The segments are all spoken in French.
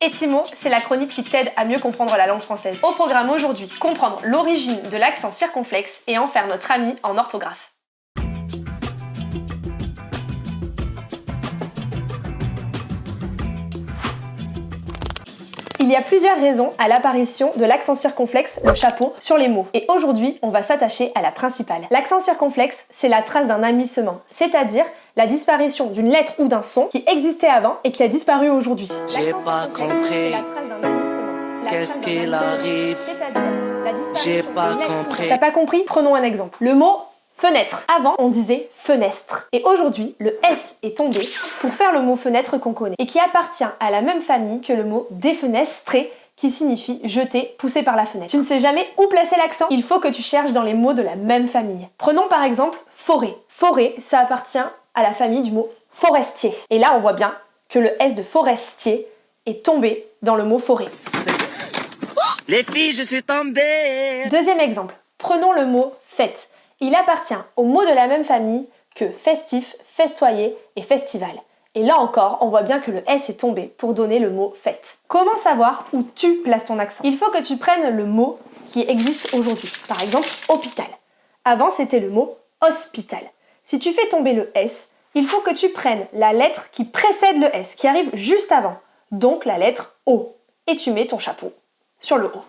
Etimo, c'est la chronique qui t'aide à mieux comprendre la langue française. Au programme aujourd'hui, comprendre l'origine de l'accent circonflexe et en faire notre ami en orthographe. Il y a plusieurs raisons à l'apparition de l'accent circonflexe, le chapeau, sur les mots. Et aujourd'hui, on va s'attacher à la principale. L'accent circonflexe, c'est la trace d'un amissement, c'est-à-dire la disparition d'une lettre ou d'un son qui existait avant et qui a disparu aujourd'hui. J'ai pas compris. Qu'est-ce qu'il arrive? J'ai pas compris. T'as pas compris? Prenons un exemple. Le mot fenêtre. Avant, on disait fenêtre. Et aujourd'hui, le S est tombé pour faire le mot fenêtre qu'on connaît et qui appartient à la même famille que le mot défenestré qui signifie jeter, pousser par la fenêtre. Tu ne sais jamais où placer l'accent? Il faut que tu cherches dans les mots de la même famille. Prenons par exemple forêt. Forêt, ça appartient à la famille du mot forestier. Et là, on voit bien que le S de forestier est tombé dans le mot forêt. Les filles, je suis tombée. Deuxième exemple. Prenons le mot fête. Il appartient aux mots de la même famille que festif, festoyer et festival. Et là encore, on voit bien que le S est tombé pour donner le mot fête. Comment savoir où tu places ton accent? Il faut que tu prennes le mot qui existe aujourd'hui. Par exemple, hôpital. Avant, c'était le mot hospital. Si tu fais tomber le S, il faut que tu prennes la lettre qui précède le S, qui arrive juste avant. Donc la lettre O. Et tu mets ton chapeau sur le O.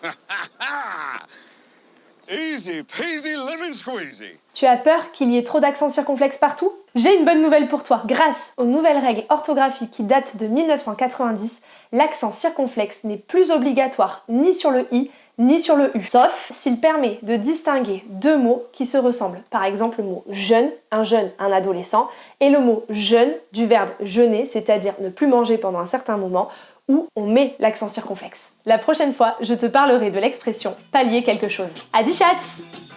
Easy peasy lemon squeezy. Tu as peur qu'il y ait trop d'accents circonflexes partout? J'ai une bonne nouvelle pour toi. Grâce aux nouvelles règles orthographiques qui datent de 1990, l'accent circonflexe n'est plus obligatoire ni sur le I ni sur le U, sauf s'il permet de distinguer deux mots qui se ressemblent. Par exemple le mot jeune, un adolescent, et le mot jeûne du verbe jeûner, c'est-à-dire ne plus manger pendant un certain moment, où on met l'accent circonflexe. La prochaine fois, je te parlerai de l'expression pallier quelque chose. Adi chats!